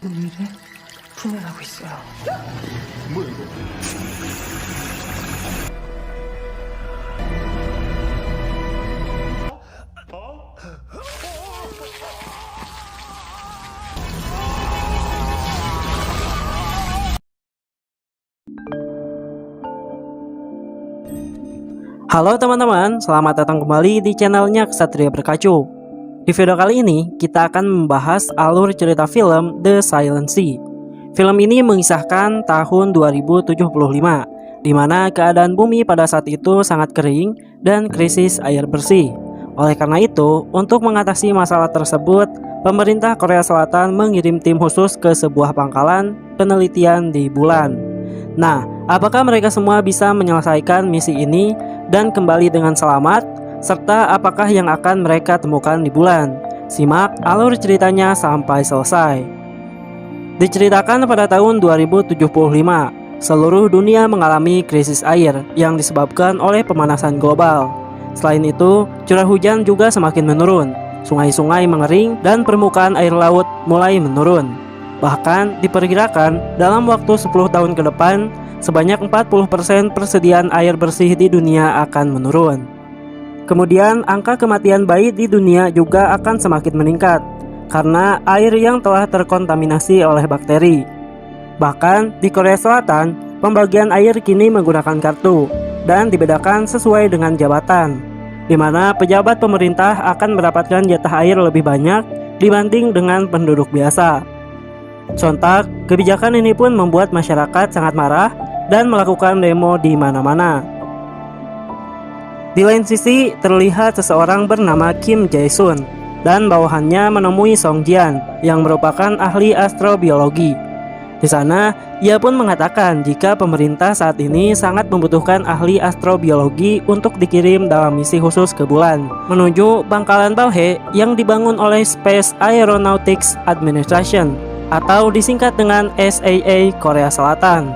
미래 분열하고 있어요. 뭐야 이거? Halo teman-teman, selamat datang kembali di channelnya Ksatria Berkacu. Di video kali ini, kita akan membahas alur cerita film The Silent Sea. Film ini mengisahkan tahun 2075, di mana keadaan bumi pada saat itu sangat kering dan krisis air bersih. Oleh karena itu, untuk mengatasi masalah tersebut, pemerintah Korea Selatan mengirim tim khusus ke sebuah pangkalan penelitian di bulan. Nah, apakah mereka semua bisa menyelesaikan misi ini dan kembali dengan selamat? Serta apakah yang akan mereka temukan di bulan? Simak alur ceritanya sampai selesai. Diceritakan pada tahun 2075, seluruh dunia mengalami krisis air yang disebabkan oleh pemanasan global. Selain itu, curah hujan juga semakin menurun, sungai-sungai mengering, dan permukaan air laut mulai menurun. Bahkan diperkirakan dalam waktu 10 tahun ke depan, sebanyak 40% persediaan air bersih di dunia akan menurun. Kemudian angka kematian bayi di dunia juga akan semakin meningkat karena air yang telah terkontaminasi oleh bakteri. Bahkan di Korea Selatan, pembagian air kini menggunakan kartu dan dibedakan sesuai dengan jabatan, di mana pejabat pemerintah akan mendapatkan jatah air lebih banyak dibanding dengan penduduk biasa. Sontak, kebijakan ini pun membuat masyarakat sangat marah dan melakukan demo di mana-mana. Di lain sisi, terlihat seseorang bernama Kim Jae-sun dan bawahannya menemui Song Jian yang merupakan ahli astrobiologi. Di sana, ia pun mengatakan jika pemerintah saat ini sangat membutuhkan ahli astrobiologi untuk dikirim dalam misi khusus ke bulan menuju pangkalan Balhae yang dibangun oleh Space Aeronautics Administration atau disingkat dengan SAA Korea Selatan.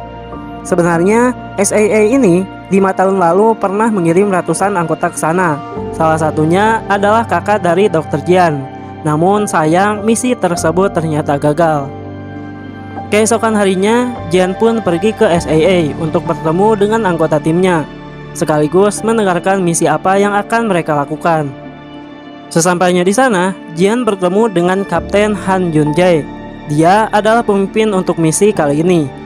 Sebenarnya SAA ini 5 tahun lalu pernah mengirim ratusan anggota ke sana. Salah satunya adalah kakak dari Dr. Jian. Namun sayang misi tersebut ternyata gagal. Keesokan harinya, Jian pun pergi ke SAA untuk bertemu dengan anggota timnya, sekaligus mendengarkan misi apa yang akan mereka lakukan. Sesampainya di sana, Jian bertemu dengan Kapten Han Jun-jae. Dia adalah pemimpin untuk misi kali ini.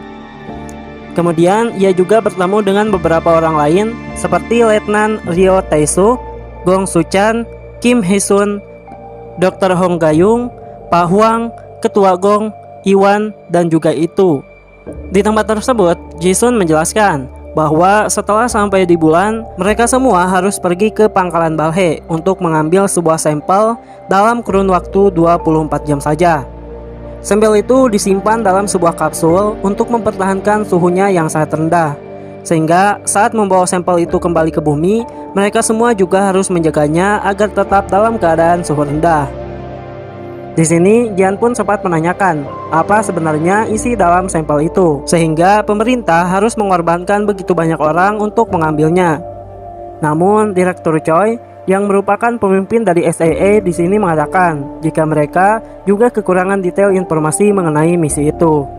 Kemudian ia juga bertemu dengan beberapa orang lain seperti Letnan Ryo Tae-soo, Gong Soo-chan, Kim Hee-sun, Dr. Hong Ga-young, Pa Hwang, Ketua Gong, Iwan, dan juga Itu. Di tempat tersebut, Ji-sun menjelaskan bahwa setelah sampai di bulan, mereka semua harus pergi ke pangkalan Balhae untuk mengambil sebuah sampel dalam kurun waktu 24 jam saja. Sampel itu disimpan dalam sebuah kapsul untuk mempertahankan suhunya yang sangat rendah, sehingga saat membawa sampel itu kembali ke bumi, mereka semua juga harus menjaganya agar tetap dalam keadaan suhu rendah. Di sini, Jian pun sempat menanyakan apa sebenarnya isi dalam sampel itu, sehingga pemerintah harus mengorbankan begitu banyak orang untuk mengambilnya. Namun, Direktur Choi yang merupakan pemimpin dari SAA di sini mengatakan jika mereka juga kekurangan detail informasi mengenai misi itu.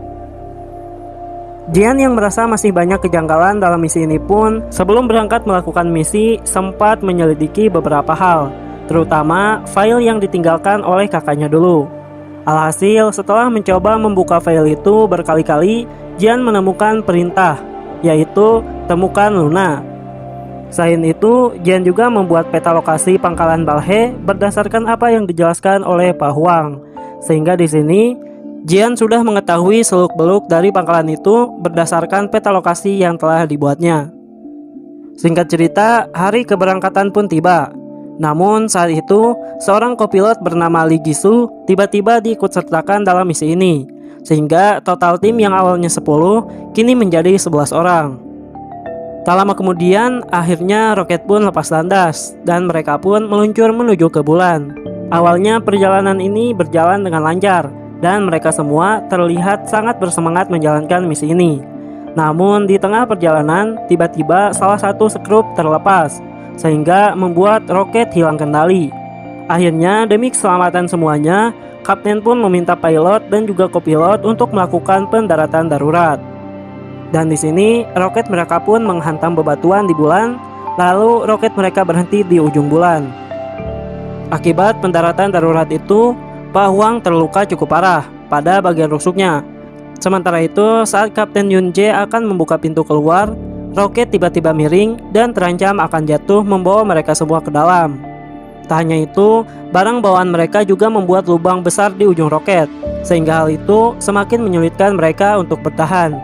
Jian yang merasa masih banyak kejanggalan dalam misi ini pun sebelum berangkat melakukan misi sempat menyelidiki beberapa hal, terutama file yang ditinggalkan oleh kakaknya dulu. Alhasil setelah mencoba membuka file itu berkali-kali, Jian menemukan perintah, yaitu temukan Luna. Selain itu, Jian juga membuat peta lokasi pangkalan Balhae berdasarkan apa yang dijelaskan oleh Pa Hwang. Sehingga di sini, Jian sudah mengetahui seluk-beluk dari pangkalan itu berdasarkan peta lokasi yang telah dibuatnya. Singkat cerita, hari keberangkatan pun tiba. Namun saat itu, seorang kopilot bernama Lee Gi-soo tiba-tiba diikutsertakan dalam misi ini, sehingga total tim yang awalnya 10 kini menjadi 11 orang. Tak lama kemudian, akhirnya roket pun lepas landas dan mereka pun meluncur menuju ke bulan. Awalnya perjalanan ini berjalan dengan lancar dan mereka semua terlihat sangat bersemangat menjalankan misi ini. Namun di tengah perjalanan, tiba-tiba salah satu skrup terlepas sehingga membuat roket hilang kendali. Akhirnya demi keselamatan semuanya, kapten pun meminta pilot dan juga kopilot untuk melakukan pendaratan darurat. Dan di sini roket mereka pun menghantam bebatuan di bulan, lalu roket mereka berhenti di ujung bulan. Akibat pendaratan darurat itu, Pak Huang terluka cukup parah pada bagian rusuknya. Sementara itu, saat Kapten Yun Jae akan membuka pintu keluar, roket tiba-tiba miring dan terancam akan jatuh membawa mereka semua ke dalam. Tak hanya itu, barang bawaan mereka juga membuat lubang besar di ujung roket, sehingga hal itu semakin menyulitkan mereka untuk bertahan.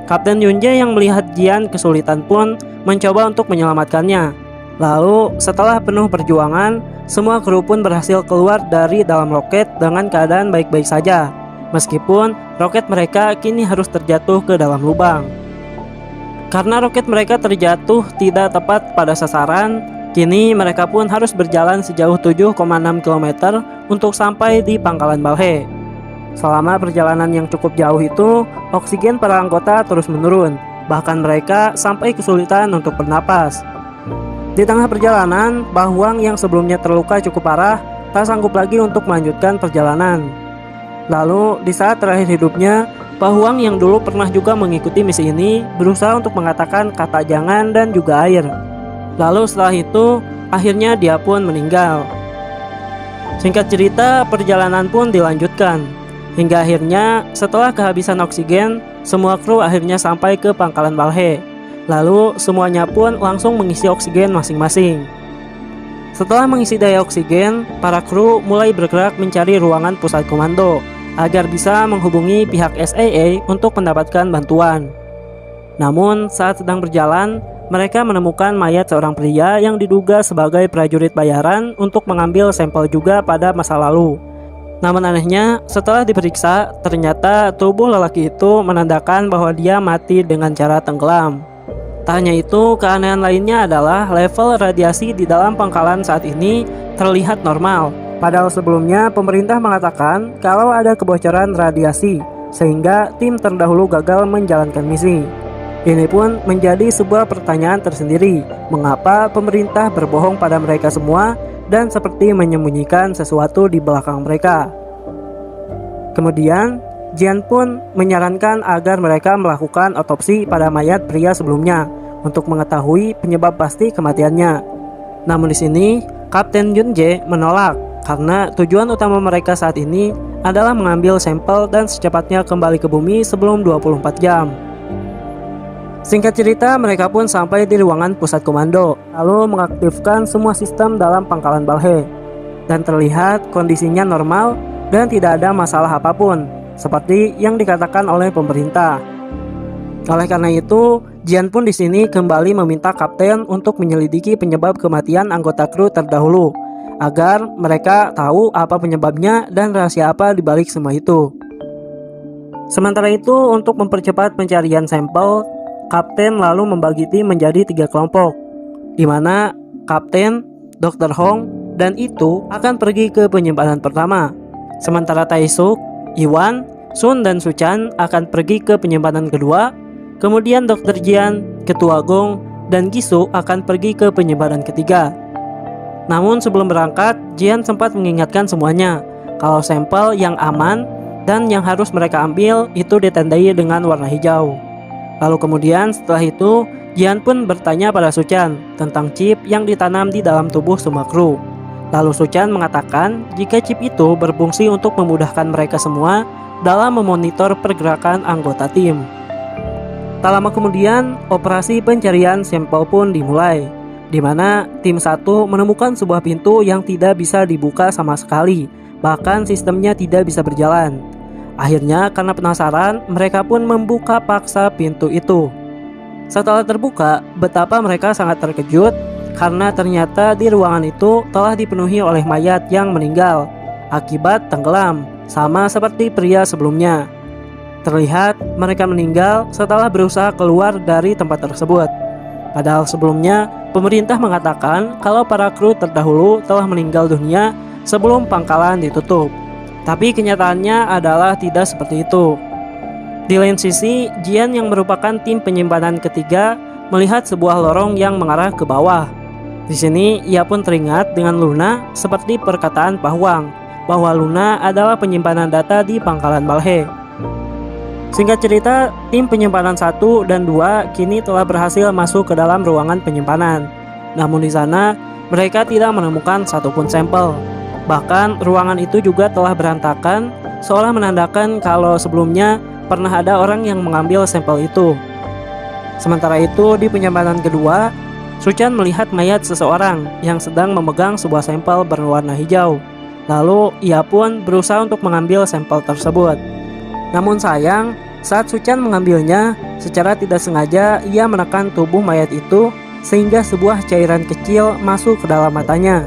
Kapten Yun Jae yang melihat Jian kesulitan pun mencoba untuk menyelamatkannya. Lalu, setelah penuh perjuangan, semua kru pun berhasil keluar dari dalam roket dengan keadaan baik-baik saja, meskipun roket mereka kini harus terjatuh ke dalam lubang. Karena roket mereka terjatuh tidak tepat pada sasaran, kini mereka pun harus berjalan sejauh 7,6 km untuk sampai di pangkalan Balhae. Selama perjalanan yang cukup jauh itu, oksigen para anggota terus menurun, bahkan mereka sampai kesulitan untuk bernapas. Di tengah perjalanan, Pak Huang yang sebelumnya terluka cukup parah tak sanggup lagi untuk melanjutkan perjalanan. Lalu di saat terakhir hidupnya, Pak Huang yang dulu pernah juga mengikuti misi ini berusaha untuk mengatakan kata jangan dan juga air. Lalu setelah itu, akhirnya dia pun meninggal. Singkat cerita, perjalanan pun dilanjutkan. Hingga akhirnya, setelah kehabisan oksigen, semua kru akhirnya sampai ke pangkalan Balhae. Lalu semuanya pun langsung mengisi oksigen masing-masing. Setelah mengisi daya oksigen, para kru mulai bergerak mencari ruangan pusat komando agar bisa menghubungi pihak SAA untuk mendapatkan bantuan. Namun saat sedang berjalan, mereka menemukan mayat seorang pria yang diduga sebagai prajurit bayaran untuk mengambil sampel juga pada masa lalu. Namun anehnya, setelah diperiksa, ternyata tubuh lelaki itu menandakan bahwa dia mati dengan cara tenggelam. Tak hanya itu, keanehan lainnya adalah level radiasi di dalam pangkalan saat ini terlihat normal. Padahal sebelumnya pemerintah mengatakan kalau ada kebocoran radiasi, sehingga tim terdahulu gagal menjalankan misi. Ini pun menjadi sebuah pertanyaan tersendiri, mengapa pemerintah berbohong pada mereka semua dan seperti menyembunyikan sesuatu di belakang mereka. Kemudian, Jian pun menyarankan agar mereka melakukan otopsi pada mayat pria sebelumnya untuk mengetahui penyebab pasti kematiannya. Namun di sini, Kapten Yun Jae menolak karena tujuan utama mereka saat ini adalah mengambil sampel dan secepatnya kembali ke bumi sebelum 24 jam. Singkat cerita, mereka pun sampai di ruangan pusat komando, lalu mengaktifkan semua sistem dalam pangkalan Balhae. Dan terlihat kondisinya normal dan tidak ada masalah apapun, seperti yang dikatakan oleh pemerintah. Oleh karena itu, Jian pun di sini kembali meminta kapten untuk menyelidiki penyebab kematian anggota kru terdahulu, agar mereka tahu apa penyebabnya dan rahasia apa di balik semua itu. Sementara itu, untuk mempercepat pencarian sampel, kapten lalu membagi tim menjadi 3 kelompok, di mana kapten, Dr. Hong, dan itu akan pergi ke penyimpanan pertama. Sementara Taesuk, Iwan, Sun, dan Suchan akan pergi ke penyimpanan kedua. Kemudian Dr. Jian, Ketua Gong, dan Gisu akan pergi ke penyimpanan ketiga. Namun sebelum berangkat, Jian sempat mengingatkan semuanya kalau sampel yang aman dan yang harus mereka ambil itu ditandai dengan warna hijau. Lalu kemudian setelah itu, Jian pun bertanya pada Suchan tentang chip yang ditanam di dalam tubuh semua kru. Lalu Suchan mengatakan jika chip itu berfungsi untuk memudahkan mereka semua dalam memonitor pergerakan anggota tim. Tak lama kemudian, operasi pencarian sampel pun dimulai, di mana tim 1 menemukan sebuah pintu yang tidak bisa dibuka sama sekali, bahkan sistemnya tidak bisa berjalan. Akhirnya karena penasaran, mereka pun membuka paksa pintu itu. Setelah terbuka, betapa mereka sangat terkejut karena ternyata di ruangan itu telah dipenuhi oleh mayat yang meninggal akibat tenggelam, sama seperti pria sebelumnya. Terlihat mereka meninggal setelah berusaha keluar dari tempat tersebut. Padahal sebelumnya pemerintah mengatakan kalau para kru terdahulu telah meninggal dunia sebelum pangkalan ditutup. Tapi kenyataannya adalah tidak seperti itu. Di lain sisi, Jian yang merupakan tim penyimpanan ketiga melihat sebuah lorong yang mengarah ke bawah. Di sini ia pun teringat dengan Luna seperti perkataan Pak Huang bahwa Luna adalah penyimpanan data di pangkalan Balhe. Singkat cerita, tim penyimpanan 1 dan 2 kini telah berhasil masuk ke dalam ruangan penyimpanan. Namun di sana, mereka tidak menemukan satupun sampel. Bahkan, ruangan itu juga telah berantakan, seolah menandakan kalau sebelumnya pernah ada orang yang mengambil sampel itu. Sementara itu, di penyimpanan kedua, Suchan melihat mayat seseorang yang sedang memegang sebuah sampel berwarna hijau. Lalu, ia pun berusaha untuk mengambil sampel tersebut. Namun sayang, saat Suchan mengambilnya, secara tidak sengaja ia menekan tubuh mayat itu sehingga sebuah cairan kecil masuk ke dalam matanya.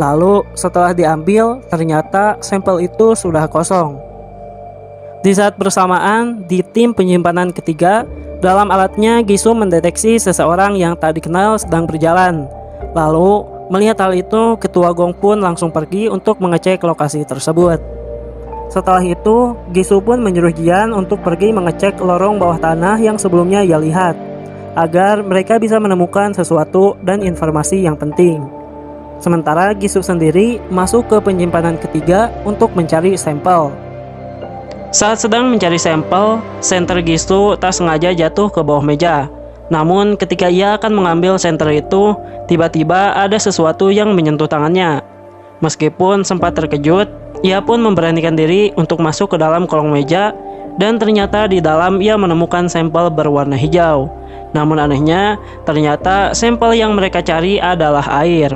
Lalu setelah diambil, ternyata sampel itu sudah kosong. Di saat bersamaan, di tim penyimpanan ketiga, dalam alatnya Gisu mendeteksi seseorang yang tak dikenal sedang berjalan. Lalu, melihat hal itu, Ketua Gong pun langsung pergi untuk mengecek lokasi tersebut. Setelah itu, Gisu pun menyuruh Jian untuk pergi mengecek lorong bawah tanah yang sebelumnya ia lihat, agar mereka bisa menemukan sesuatu dan informasi yang penting. Sementara Gisu sendiri masuk ke penyimpanan ketiga untuk mencari sampel. Saat sedang mencari sampel, senter Gisu tak sengaja jatuh ke bawah meja. Namun ketika ia akan mengambil senter itu, tiba-tiba ada sesuatu yang menyentuh tangannya. Meskipun sempat terkejut, ia pun memberanikan diri untuk masuk ke dalam kolong meja dan ternyata di dalam ia menemukan sampel berwarna hijau. Namun anehnya, ternyata sampel yang mereka cari adalah air.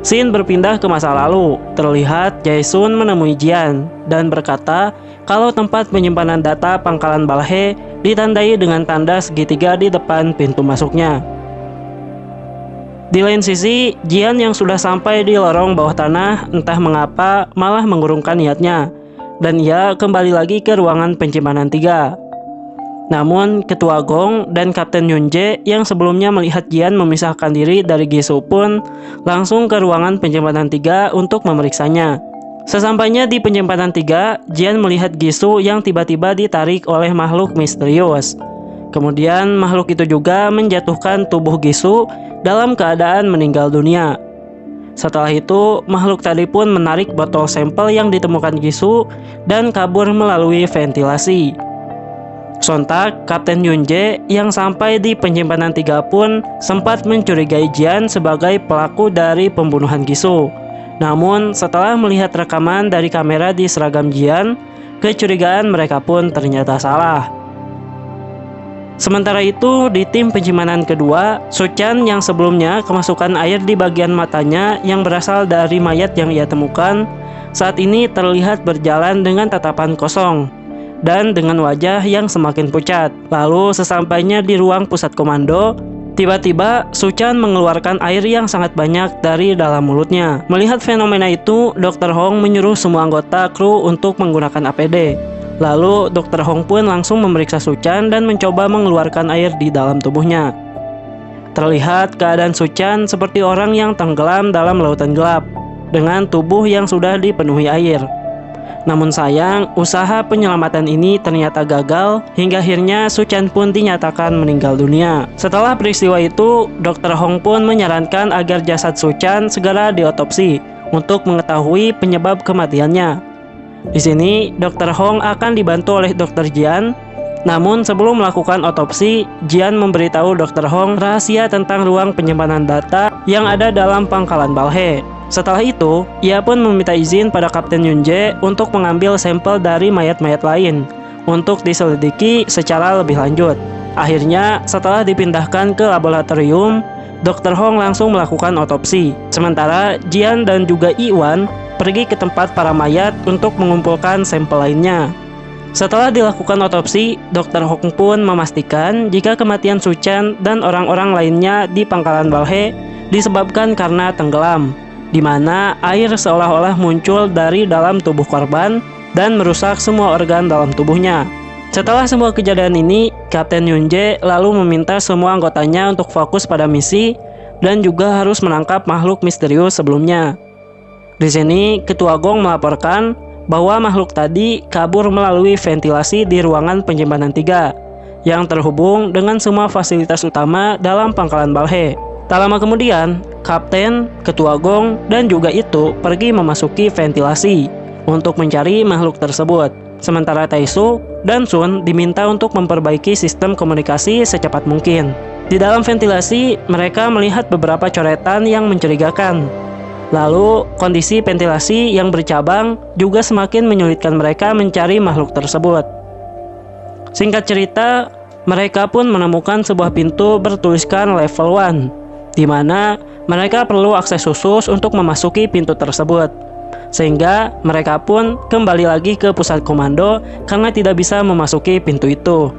Scene berpindah ke masa lalu. Terlihat Jae-sun menemui Jian dan berkata kalau tempat penyimpanan data pangkalan Balhe ditandai dengan tanda segitiga di depan pintu masuknya. Di lain sisi, Jian yang sudah sampai di lorong bawah tanah entah mengapa malah mengurungkan niatnya dan ia kembali lagi ke ruangan penyimpanan 3. Namun, Ketua Gong dan Kapten Yunje yang sebelumnya melihat Jian memisahkan diri dari Gisu pun langsung ke ruangan penyimpanan 3 untuk memeriksanya. Sesampainya di penyimpanan 3, Jian melihat Gisu yang tiba-tiba ditarik oleh makhluk misterius. Kemudian makhluk itu juga menjatuhkan tubuh Gisu dalam keadaan meninggal dunia. Setelah itu, makhluk tadi pun menarik botol sampel yang ditemukan Gisu dan kabur melalui ventilasi. Sontak, Kapten Yunje yang sampai di penyimpanan 3 pun sempat mencurigai Jian sebagai pelaku dari pembunuhan Gisu. Namun, setelah melihat rekaman dari kamera di seragam Jian, kecurigaan mereka pun ternyata salah. Sementara itu, di tim penyimpanan kedua, Suchan yang sebelumnya kemasukan air di bagian matanya yang berasal dari mayat yang ia temukan, saat ini terlihat berjalan dengan tatapan kosong dan dengan wajah yang semakin pucat. Lalu sesampainya di ruang pusat komando, tiba-tiba Suchan mengeluarkan air yang sangat banyak dari dalam mulutnya. Melihat fenomena itu, Dr. Hong menyuruh semua anggota kru untuk menggunakan APD. Lalu Dr. Hong pun langsung memeriksa Suchan dan mencoba mengeluarkan air di dalam tubuhnya. Terlihat keadaan Suchan seperti orang yang tenggelam dalam lautan gelap dengan tubuh yang sudah dipenuhi air. Namun sayang, usaha penyelamatan ini ternyata gagal hingga akhirnya Suchan pun dinyatakan meninggal dunia. Setelah peristiwa itu, Dr. Hong pun menyarankan agar jasad Suchan segera diotopsi untuk mengetahui penyebab kematiannya. Di sini, Dr. Hong akan dibantu oleh Dr. Jian. Namun sebelum melakukan otopsi, Jian memberitahu Dr. Hong rahasia tentang ruang penyimpanan data yang ada dalam pangkalan Balhe. Setelah itu, ia pun meminta izin pada Kapten Yunje untuk mengambil sampel dari mayat-mayat lain untuk diselidiki secara lebih lanjut. Akhirnya, setelah dipindahkan ke laboratorium, Dr. Hong langsung melakukan otopsi. Sementara Jian dan juga Iwan pergi ke tempat para mayat untuk mengumpulkan sampel lainnya. Setelah dilakukan otopsi, Dr. Hong pun memastikan jika kematian Suchan dan orang-orang lainnya di pangkalan Balhe disebabkan karena tenggelam, di mana air seolah-olah muncul dari dalam tubuh korban dan merusak semua organ dalam tubuhnya. Setelah semua kejadian ini, Kapten Yunje lalu meminta semua anggotanya untuk fokus pada misi dan juga harus menangkap makhluk misterius sebelumnya. Di sini, Ketua Gong melaporkan bahwa makhluk tadi kabur melalui ventilasi di ruangan penyimpanan 3 yang terhubung dengan semua fasilitas utama dalam pangkalan Balhe. Tak lama kemudian, Kapten, Ketua Gong, dan juga itu pergi memasuki ventilasi untuk mencari makhluk tersebut. Sementara Taisuk dan Sun diminta untuk memperbaiki sistem komunikasi secepat mungkin. Di dalam ventilasi, mereka melihat beberapa coretan yang mencurigakan. Lalu, kondisi ventilasi yang bercabang juga semakin menyulitkan mereka mencari makhluk tersebut. Singkat cerita, mereka pun menemukan sebuah pintu bertuliskan level 1, di mana mereka perlu akses khusus untuk memasuki pintu tersebut. Sehingga mereka pun kembali lagi ke pusat komando karena tidak bisa memasuki pintu itu.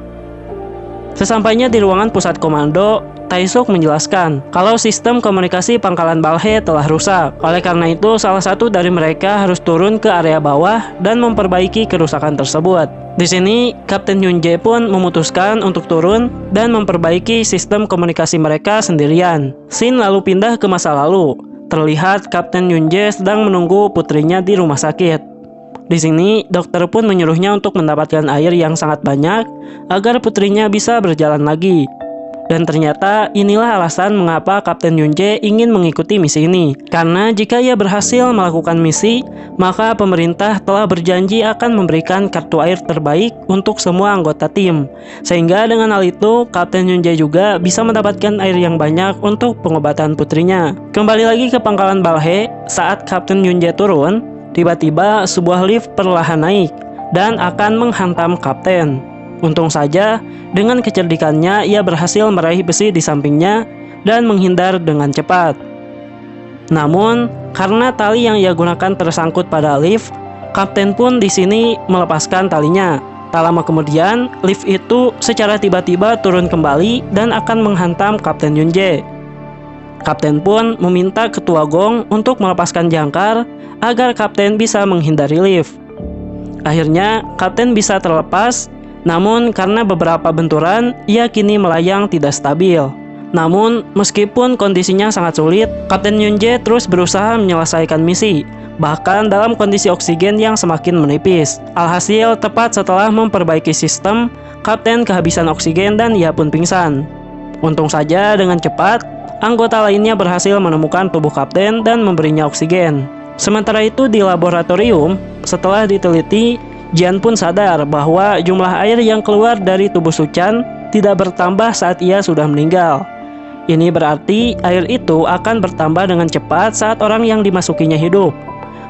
Sesampainya di ruangan pusat komando, Taisuk menjelaskan kalau sistem komunikasi pangkalan Balhe telah rusak. Oleh karena itu, salah satu dari mereka harus turun ke area bawah dan memperbaiki kerusakan tersebut. Di sini, Kapten Yunje pun memutuskan untuk turun dan memperbaiki sistem komunikasi mereka sendirian. Scene lalu pindah ke masa lalu. Terlihat Kapten Yunje sedang menunggu putrinya di rumah sakit. Di sini, dokter pun menyuruhnya untuk mendapatkan air yang sangat banyak agar putrinya bisa berjalan lagi. Dan ternyata inilah alasan mengapa Kapten Yunje ingin mengikuti misi ini. Karena jika ia berhasil melakukan misi, maka pemerintah telah berjanji akan memberikan kartu air terbaik untuk semua anggota tim. Sehingga dengan hal itu, Kapten Yunje juga bisa mendapatkan air yang banyak untuk pengobatan putrinya. Kembali lagi ke pangkalan Balhe, saat Kapten Yunje turun, tiba-tiba sebuah lift perlahan naik dan akan menghantam Kapten. Untung saja, dengan kecerdikannya ia berhasil meraih besi di sampingnya dan menghindar dengan cepat. Namun, karena tali yang ia gunakan tersangkut pada lift, Kapten pun di sini melepaskan talinya. Tak lama kemudian, lift itu secara tiba-tiba turun kembali dan akan menghantam Kapten Yunje. Kapten pun meminta Ketua Gong untuk melepaskan jangkar agar Kapten bisa menghindari lift. Akhirnya, Kapten bisa terlepas. Namun karena beberapa benturan, ia kini melayang tidak stabil. Namun meskipun kondisinya sangat sulit, Kapten Yunje terus berusaha menyelesaikan misi, bahkan dalam kondisi oksigen yang semakin menipis. Alhasil tepat setelah memperbaiki sistem, Kapten kehabisan oksigen dan ia pun pingsan. Untung saja dengan cepat, anggota lainnya berhasil menemukan tubuh Kapten dan memberinya oksigen. Sementara itu di laboratorium, setelah diteliti, Jian pun sadar bahwa jumlah air yang keluar dari tubuh Suchan tidak bertambah saat ia sudah meninggal. Ini berarti air itu akan bertambah dengan cepat saat orang yang dimasukinya hidup.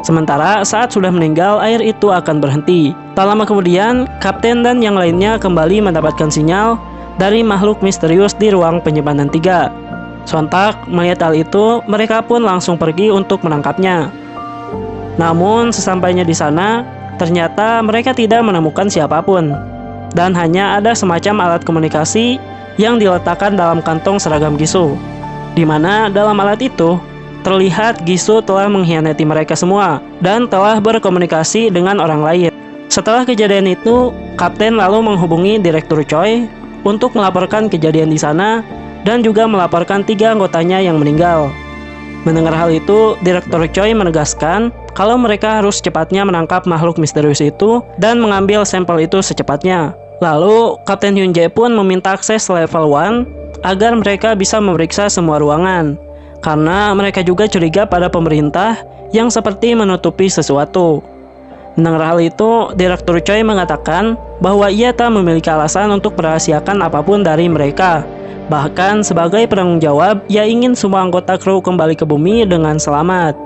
Sementara saat sudah meninggal, air itu akan berhenti. Tak lama kemudian, Kapten dan yang lainnya kembali mendapatkan sinyal dari makhluk misterius di ruang penyimpanan 3. Sontak melihat hal itu, mereka pun langsung pergi untuk menangkapnya. Namun sesampainya di sana, ternyata mereka tidak menemukan siapapun, dan hanya ada semacam alat komunikasi yang diletakkan dalam kantong seragam Gisu, di mana dalam alat itu terlihat Gisu telah mengkhianati mereka semua dan telah berkomunikasi dengan orang lain. Setelah kejadian itu, Kapten lalu menghubungi Direktur Choi untuk melaporkan kejadian di sana dan juga melaporkan 3 anggotanya yang meninggal. Mendengar hal itu, Direktur Choi menegaskan kalau mereka harus secepatnya menangkap makhluk misterius itu dan mengambil sampel itu secepatnya. Lalu, Kapten Yunje pun meminta akses level 1 agar mereka bisa memeriksa semua ruangan, karena mereka juga curiga pada pemerintah yang seperti menutupi sesuatu. Mendengar hal itu, Direktur Choi mengatakan bahwa ia tak memiliki alasan untuk merahasiakan apapun dari mereka. Bahkan sebagai penanggung jawab, ia ingin semua anggota kru kembali ke bumi dengan selamat.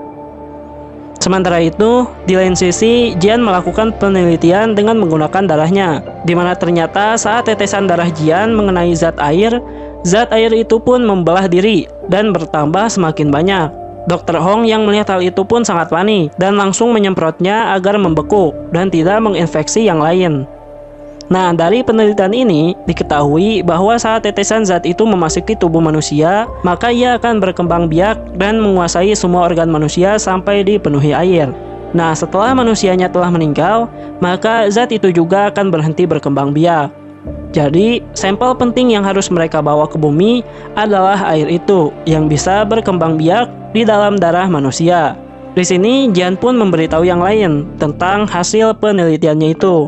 Sementara itu, di lain sisi, Jian melakukan penelitian dengan menggunakan darahnya, di mana ternyata saat tetesan darah Jian mengenai zat air itu pun membelah diri dan bertambah semakin banyak. Dr. Hong yang melihat hal itu pun sangat panik dan langsung menyemprotnya agar membeku dan tidak menginfeksi yang lain. Nah, dari penelitian ini diketahui bahwa saat tetesan zat itu memasuki tubuh manusia, maka ia akan berkembang biak dan menguasai semua organ manusia sampai dipenuhi air. Nah, setelah manusianya telah meninggal, maka zat itu juga akan berhenti berkembang biak. Jadi, sampel penting yang harus mereka bawa ke bumi adalah air itu yang bisa berkembang biak di dalam darah manusia. Di sini, Jian pun memberitahu yang lain tentang hasil penelitiannya itu.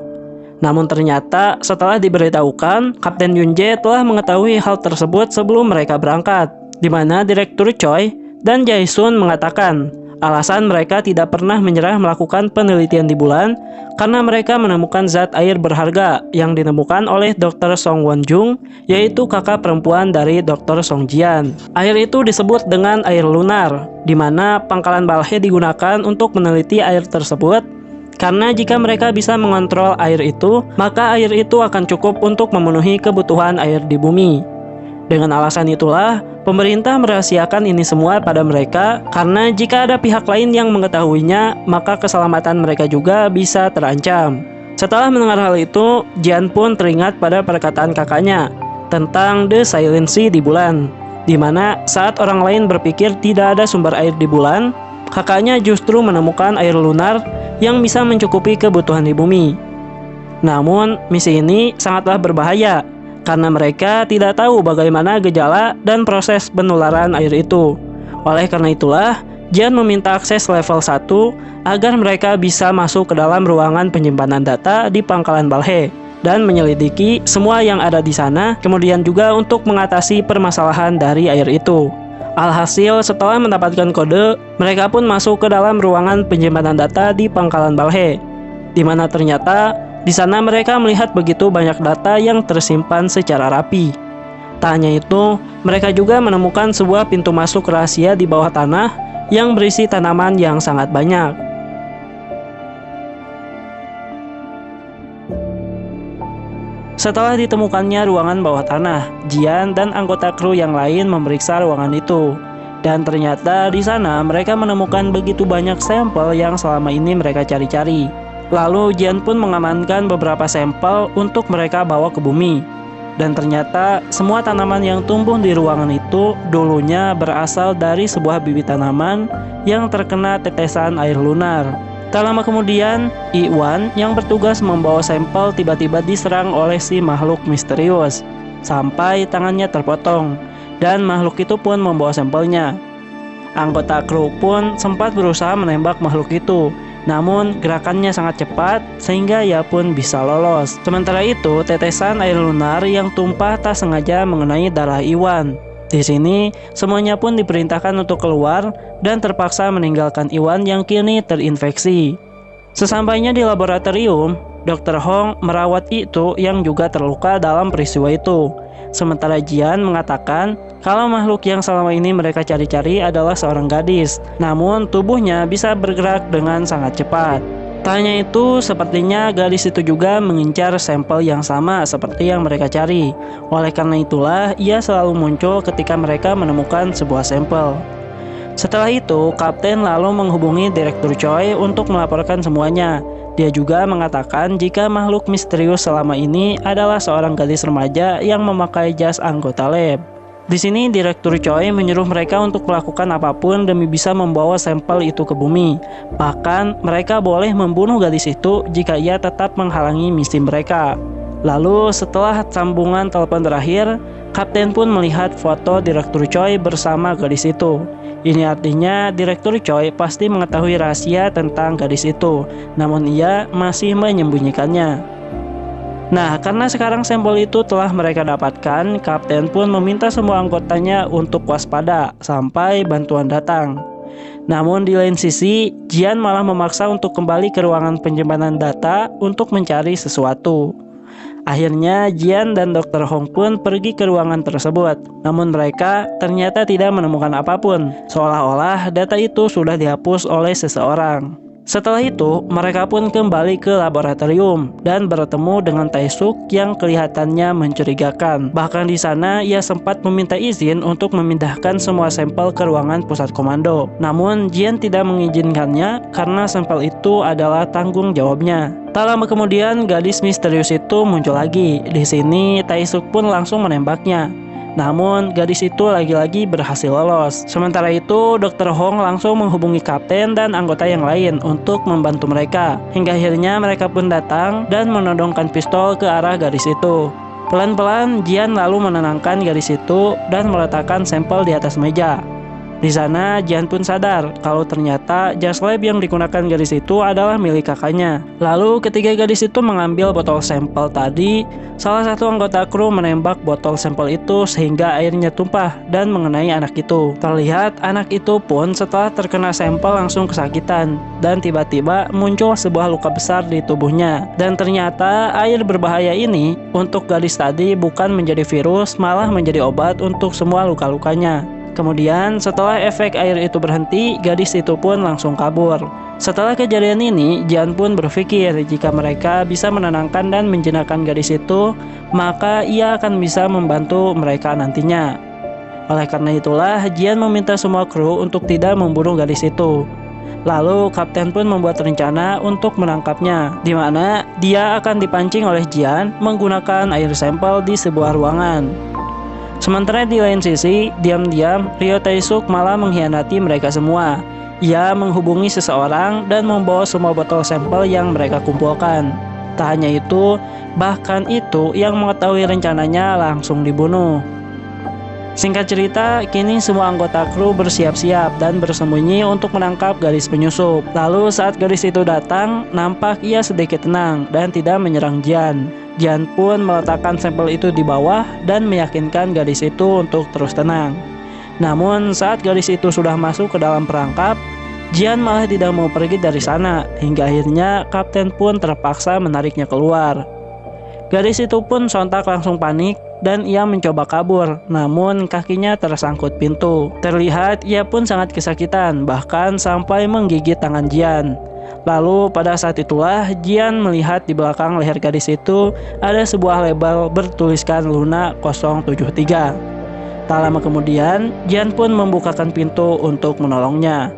Namun ternyata setelah diberitahukan, Kapten Yunje telah mengetahui hal tersebut sebelum mereka berangkat. di mana Direktur Choi dan Jae-sun mengatakan alasan mereka tidak pernah menyerah melakukan penelitian di bulan karena mereka menemukan zat air berharga yang ditemukan oleh Dr. Song Won-jung, yaitu kakak perempuan dari Dr. Song Jian. Air itu disebut dengan air lunar, di mana pangkalan Balhae digunakan untuk meneliti air tersebut. Karena jika mereka bisa mengontrol air itu, maka air itu akan cukup untuk memenuhi kebutuhan air di bumi. Dengan alasan itulah, pemerintah merahasiakan ini semua pada mereka karena jika ada pihak lain yang mengetahuinya, maka keselamatan mereka juga bisa terancam. Setelah mendengar hal itu, Jian pun teringat pada perkataan kakaknya tentang The Silent Sea di bulan, di mana saat orang lain berpikir tidak ada sumber air di bulan, kakaknya justru menemukan air lunar yang bisa mencukupi kebutuhan di bumi. Namun, misi ini sangatlah berbahaya karena mereka tidak tahu bagaimana gejala dan proses penularan air itu. Oleh karena itulah, Jian meminta akses level 1 agar mereka bisa masuk ke dalam ruangan penyimpanan data di pangkalan Balhae dan menyelidiki semua yang ada di sana, kemudian juga untuk mengatasi permasalahan dari air itu. Alhasil, setelah mendapatkan kode, mereka pun masuk ke dalam ruangan penyimpanan data di pangkalan Balhae, di mana ternyata di sana mereka melihat begitu banyak data yang tersimpan secara rapi. Tak hanya itu, mereka juga menemukan sebuah pintu masuk rahasia di bawah tanah yang berisi tanaman yang sangat banyak. Setelah ditemukannya ruangan bawah tanah, Jian dan anggota kru yang lain memeriksa ruangan itu. Dan ternyata di sana mereka menemukan begitu banyak sampel yang selama ini mereka cari-cari. Lalu Jian pun mengamankan beberapa sampel untuk mereka bawa ke bumi. Dan ternyata semua tanaman yang tumbuh di ruangan itu dulunya berasal dari sebuah bibit tanaman yang terkena tetesan air lunar. Tak lama kemudian, Iwan yang bertugas membawa sampel tiba-tiba diserang oleh si makhluk misterius sampai tangannya terpotong, dan makhluk itu pun membawa sampelnya. Anggota kru pun sempat berusaha menembak makhluk itu, namun gerakannya sangat cepat sehingga ia pun bisa lolos. Sementara itu, tetesan air lunar yang tumpah tak sengaja mengenai darah Iwan. Di sini, semuanya pun diperintahkan untuk keluar dan terpaksa meninggalkan Iwan yang kini terinfeksi. Sesampainya di laboratorium, Dr. Hong merawat itu yang juga terluka dalam peristiwa itu. Sementara Jian mengatakan kalau makhluk yang selama ini mereka cari-cari adalah seorang gadis, namun tubuhnya bisa bergerak dengan sangat cepat. Tak hanya itu, sepertinya gadis itu juga mengincar sampel yang sama seperti yang mereka cari. Oleh karena itulah, ia selalu muncul ketika mereka menemukan sebuah sampel. Setelah itu, Kapten lalu menghubungi Direktur Choi untuk melaporkan semuanya. Dia juga mengatakan jika makhluk misterius selama ini adalah seorang gadis remaja yang memakai jas anggota lab. Di sini Direktur Choi menyuruh mereka untuk melakukan apapun demi bisa membawa sampel itu ke bumi. Bahkan mereka boleh membunuh gadis itu jika ia tetap menghalangi misi mereka. Lalu setelah sambungan telepon berakhir, Kapten pun melihat foto Direktur Choi bersama gadis itu. Ini artinya Direktur Choi pasti mengetahui rahasia tentang gadis itu, namun ia masih menyembunyikannya. Nah, karena sekarang sampel itu telah mereka dapatkan, Kapten pun meminta semua anggotanya untuk waspada sampai bantuan datang. Namun di lain sisi, Jian malah memaksa untuk kembali ke ruangan penyimpanan data untuk mencari sesuatu. Akhirnya Jian dan Dr. Hong pun pergi ke ruangan tersebut. Namun mereka ternyata tidak menemukan apapun, seolah-olah data itu sudah dihapus oleh seseorang. Setelah itu, mereka pun kembali ke laboratorium dan bertemu dengan Tae-suk yang kelihatannya mencurigakan. Bahkan di sana ia sempat meminta izin untuk memindahkan semua sampel ke ruangan pusat komando. Namun Jian tidak mengizinkannya karena sampel itu adalah tanggung jawabnya. Tak lama kemudian, gadis misterius itu muncul lagi. Di sini Tae-suk pun langsung menembaknya. Namun gadis itu lagi-lagi berhasil lolos. Sementara itu Dr. Hong langsung menghubungi kapten dan anggota yang lain untuk membantu mereka. Hingga akhirnya mereka pun datang dan menodongkan pistol ke arah gadis itu. Pelan-pelan Jian lalu menenangkan gadis itu dan meletakkan sampel di atas meja. Di sana, Jian pun sadar kalau ternyata jas lab yang digunakan gadis itu adalah milik kakaknya. Lalu ketika gadis itu mengambil botol sampel tadi, salah satu anggota kru menembak botol sampel itu sehingga airnya tumpah dan mengenai anak itu. Terlihat anak itu pun setelah terkena sampel langsung kesakitan dan tiba-tiba muncul sebuah luka besar di tubuhnya. Dan ternyata air berbahaya ini untuk gadis tadi bukan menjadi virus, malah menjadi obat untuk semua luka-lukanya. Kemudian setelah efek air itu berhenti, gadis itu pun langsung kabur. Setelah kejadian ini, Jian pun berpikir jika mereka bisa menenangkan dan menjinakkan gadis itu, maka ia akan bisa membantu mereka nantinya. Oleh karena itulah, Jian meminta semua kru untuk tidak membunuh gadis itu. Lalu kapten pun membuat rencana untuk menangkapnya, di mana dia akan dipancing oleh Jian menggunakan air sampel di sebuah ruangan. Sementara di lain sisi, diam-diam Ryo Tae-suk malah mengkhianati mereka semua. Ia menghubungi seseorang dan membawa semua botol sampel yang mereka kumpulkan. Tak hanya itu, bahkan itu yang mengetahui rencananya langsung dibunuh. Singkat cerita, kini semua anggota kru bersiap-siap dan bersembunyi untuk menangkap gadis penyusup. Lalu saat gadis itu datang, nampak ia sedikit tenang dan tidak menyerang Jian. Jian pun meletakkan sampel itu di bawah dan meyakinkan gadis itu untuk terus tenang. Namun saat gadis itu sudah masuk ke dalam perangkap, Jian malah tidak mau pergi dari sana, hingga akhirnya kapten pun terpaksa menariknya keluar. Gadis itu pun sontak langsung panik dan ia mencoba kabur, namun kakinya tersangkut pintu. Terlihat ia pun sangat kesakitan, bahkan sampai menggigit tangan Jian. Lalu pada saat itulah Jian melihat di belakang leher gadis itu ada sebuah label bertuliskan Luna 073. Tak lama kemudian Jian pun membukakan pintu untuk menolongnya.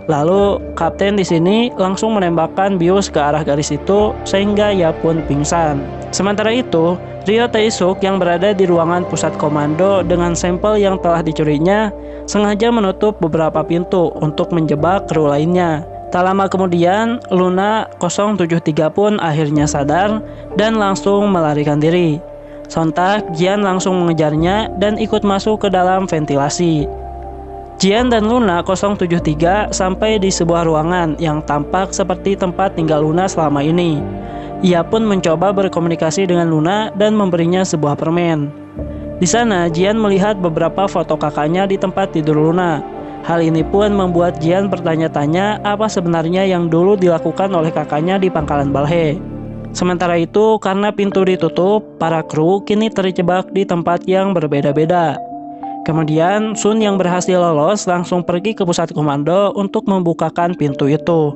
Lalu kapten di sini langsung menembakkan bius ke arah gadis itu sehingga ia pun pingsan. Sementara itu, Ryo Tae-suk yang berada di ruangan pusat komando dengan sampel yang telah dicurinya sengaja menutup beberapa pintu untuk menjebak kru lainnya. Tak lama kemudian, Luna 073 pun akhirnya sadar dan langsung melarikan diri. Sontak, Jian langsung mengejarnya dan ikut masuk ke dalam ventilasi. Jian dan Luna 073 sampai di sebuah ruangan yang tampak seperti tempat tinggal Luna selama ini. Ia pun mencoba berkomunikasi dengan Luna dan memberinya sebuah permen. Di sana, Jian melihat beberapa foto kakaknya di tempat tidur Luna. Hal ini pun membuat Jian bertanya-tanya apa sebenarnya yang dulu dilakukan oleh kakaknya di pangkalan Balhae. Sementara itu, karena pintu ditutup, para kru kini terjebak di tempat yang berbeda-beda. Kemudian, Sun yang berhasil lolos langsung pergi ke pusat komando untuk membukakan pintu itu.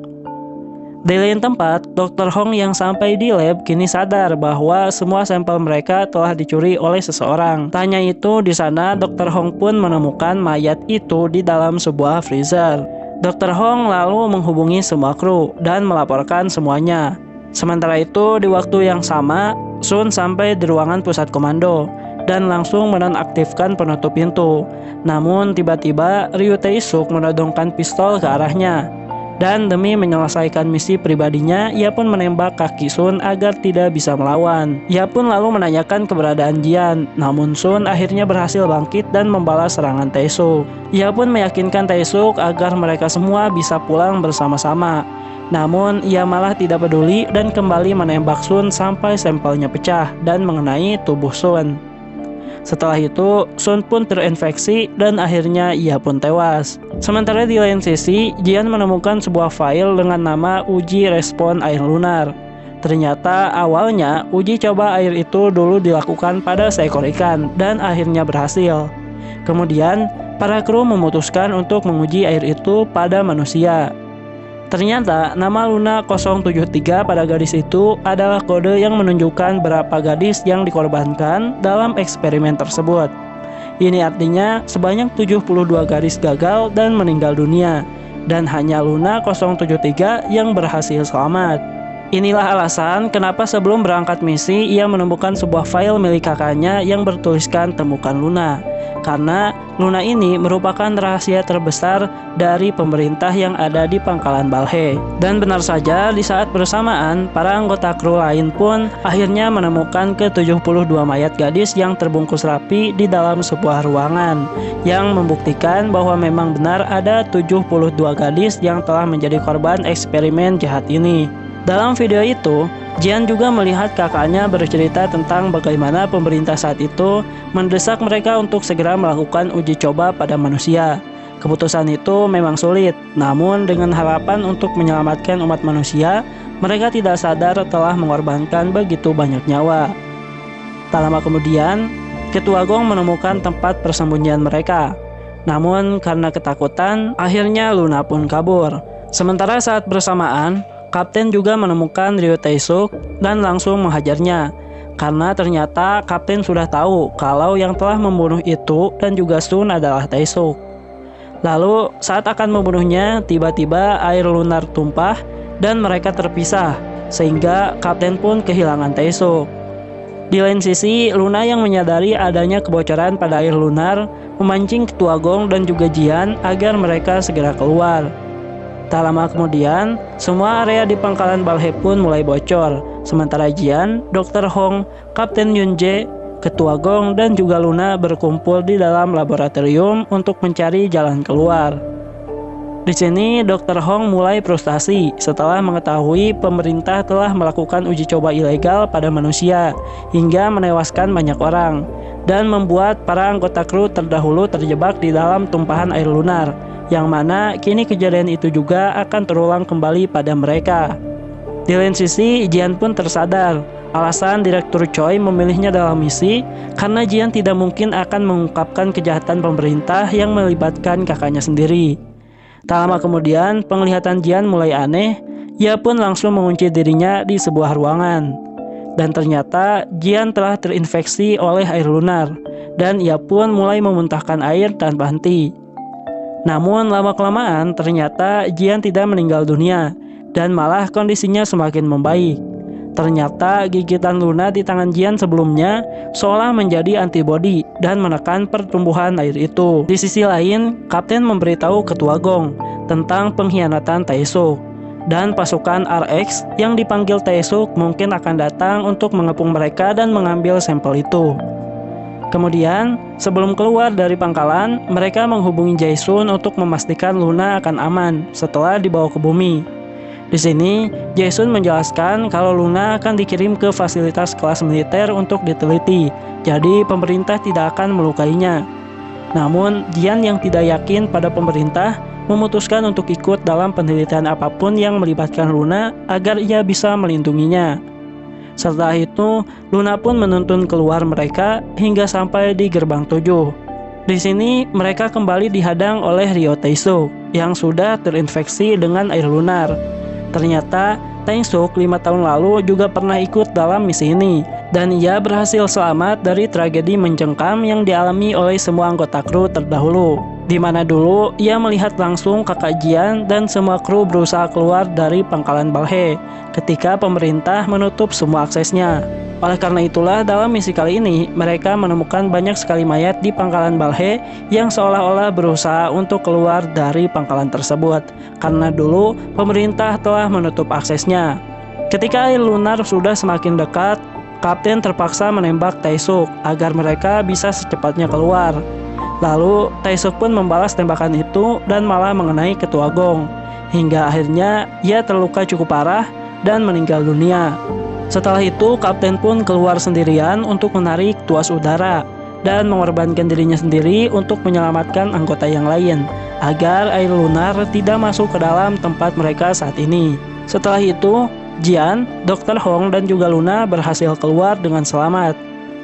Di lain tempat, Dr. Hong yang sampai di lab kini sadar bahwa semua sampel mereka telah dicuri oleh seseorang. Tak hanya itu, di sana Dr. Hong pun menemukan mayat itu di dalam sebuah freezer. Dr. Hong lalu menghubungi semua kru dan melaporkan semuanya. Sementara itu, di waktu yang sama, Sun sampai di ruangan pusat komando dan langsung menonaktifkan penutup pintu. Namun tiba-tiba Ryo Tae-suk menodongkan pistol ke arahnya. Dan demi menyelesaikan misi pribadinya, ia pun menembak kaki Sun agar tidak bisa melawan. Ia pun lalu menanyakan keberadaan Jian, namun Sun akhirnya berhasil bangkit dan membalas serangan Tae-suk. Ia pun meyakinkan Tae-suk agar mereka semua bisa pulang bersama-sama. Namun ia malah tidak peduli dan kembali menembak Sun sampai sampelnya pecah dan mengenai tubuh Sun. Setelah itu, Sun pun terinfeksi dan akhirnya ia pun tewas. Sementara di lain sisi, Jian menemukan sebuah file dengan nama uji respon air lunar. Ternyata awalnya uji coba air itu dulu dilakukan pada seekor ikan dan akhirnya berhasil. Kemudian, para kru memutuskan untuk menguji air itu pada manusia. Ternyata nama Luna 073 pada gadis itu adalah kode yang menunjukkan berapa gadis yang dikorbankan dalam eksperimen tersebut. Ini artinya sebanyak 72 gadis gagal dan meninggal dunia, dan hanya Luna 073 yang berhasil selamat. Inilah alasan kenapa sebelum berangkat misi ia menemukan sebuah file milik kakaknya yang bertuliskan temukan Luna. Karena Luna ini merupakan rahasia terbesar dari pemerintah yang ada di pangkalan Balhae. Dan benar saja, di saat bersamaan, para anggota kru lain pun akhirnya menemukan ke-72 mayat gadis yang terbungkus rapi di dalam sebuah ruangan, yang membuktikan bahwa memang benar ada 72 gadis yang telah menjadi korban eksperimen jahat ini. Dalam video itu, Jian juga melihat kakaknya bercerita tentang bagaimana pemerintah saat itu mendesak mereka untuk segera melakukan uji coba pada manusia. Keputusan itu memang sulit, namun dengan harapan untuk menyelamatkan umat manusia, mereka tidak sadar telah mengorbankan begitu banyak nyawa. Tak lama kemudian, Ketua Gong menemukan tempat persembunyian mereka. Namun karena ketakutan, akhirnya Luna pun kabur. Sementara saat bersamaan, Kapten juga menemukan Ryo Tae-suk dan langsung menghajarnya. Karena ternyata Kapten sudah tahu kalau yang telah membunuh itu dan juga Sun adalah Tae-suk. Lalu saat akan membunuhnya, tiba-tiba air lunar tumpah dan mereka terpisah, sehingga Kapten pun kehilangan Tae-suk. Di lain sisi, Luna yang menyadari adanya kebocoran pada air lunar memancing Ketua Gong dan juga Jian agar mereka segera keluar. Tak lama kemudian, semua area di pangkalan Balhae pun mulai bocor. Sementara Jian, Dr. Hong, Kapten Yunjae, Ketua Gong, dan juga Luna berkumpul di dalam laboratorium untuk mencari jalan keluar. Di sini, Dr. Hong mulai frustasi setelah mengetahui pemerintah telah melakukan uji coba ilegal pada manusia hingga menewaskan banyak orang dan membuat para anggota kru terdahulu terjebak di dalam tumpahan air lunar, yang mana kini kejadian itu juga akan terulang kembali pada mereka. Di lain sisi, Jian pun tersadar alasan Direktur Choi memilihnya dalam misi karena Jian tidak mungkin akan mengungkapkan kejahatan pemerintah yang melibatkan kakaknya sendiri. Tak lama kemudian, penglihatan Jian mulai aneh. Ia pun langsung mengunci dirinya di sebuah ruangan. Dan ternyata Jian telah terinfeksi oleh air lunar, dan ia pun mulai memuntahkan air tanpa henti. Namun lama-kelamaan ternyata Jian tidak meninggal dunia dan malah kondisinya semakin membaik. Ternyata gigitan Luna di tangan Jian sebelumnya seolah menjadi antibodi dan menekan pertumbuhan air itu. Di sisi lain, Kapten memberitahu Ketua Gong tentang pengkhianatan Tae-suk, dan pasukan RX yang dipanggil Tae-suk mungkin akan datang untuk mengepung mereka dan mengambil sampel itu. Kemudian, sebelum keluar dari pangkalan, mereka menghubungi Jae-sun untuk memastikan Luna akan aman setelah dibawa ke bumi. Di sini, Jae-sun menjelaskan kalau Luna akan dikirim ke fasilitas kelas militer untuk diteliti, jadi pemerintah tidak akan melukainya. Namun, Jian yang tidak yakin pada pemerintah memutuskan untuk ikut dalam penelitian apapun yang melibatkan Luna agar ia bisa melindunginya. Setelah itu, Luna pun menuntun keluar mereka hingga sampai di gerbang 7. Di sini, mereka kembali dihadang oleh Ryo Tae-suk yang sudah terinfeksi dengan air lunar. Ternyata, Tae-suk 5 tahun lalu juga pernah ikut dalam misi ini, dan ia berhasil selamat dari tragedi mencengkam yang dialami oleh semua anggota kru terdahulu, di mana dulu ia melihat langsung kakak Jian dan semua kru berusaha keluar dari pangkalan Balhae ketika pemerintah menutup semua aksesnya. Oleh karena itulah dalam misi kali ini mereka menemukan banyak sekali mayat di pangkalan Balhae yang seolah-olah berusaha untuk keluar dari pangkalan tersebut karena dulu pemerintah telah menutup aksesnya. Ketika air lunar sudah semakin dekat, Kapten terpaksa menembak Tae-suk agar mereka bisa secepatnya keluar. Lalu Tae-suk pun membalas tembakan itu dan malah mengenai Ketua Gong, hingga akhirnya ia terluka cukup parah dan meninggal dunia. Setelah itu, Kapten pun keluar sendirian untuk menarik tuas udara dan mengorbankan dirinya sendiri untuk menyelamatkan anggota yang lain agar air lunar tidak masuk ke dalam tempat mereka saat ini. Setelah itu, Jian, Dr. Hong, dan juga Luna berhasil keluar dengan selamat.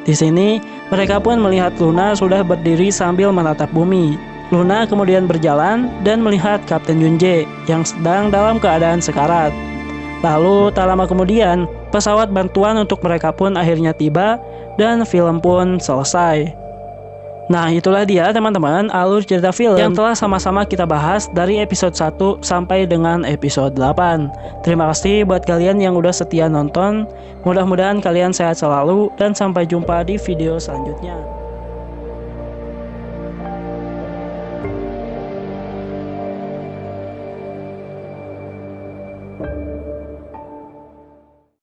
Di sini, mereka pun melihat Luna sudah berdiri sambil menatap bumi. Luna kemudian berjalan dan melihat Kapten Yunjae yang sedang dalam keadaan sekarat. Lalu tak lama kemudian, pesawat bantuan untuk mereka pun akhirnya tiba dan film pun selesai. Nah, itulah dia teman-teman alur cerita film yang telah sama-sama kita bahas dari episode 1 sampai dengan episode 8. Terima kasih buat kalian yang udah setia nonton. Mudah-mudahan kalian sehat selalu dan sampai jumpa di video selanjutnya.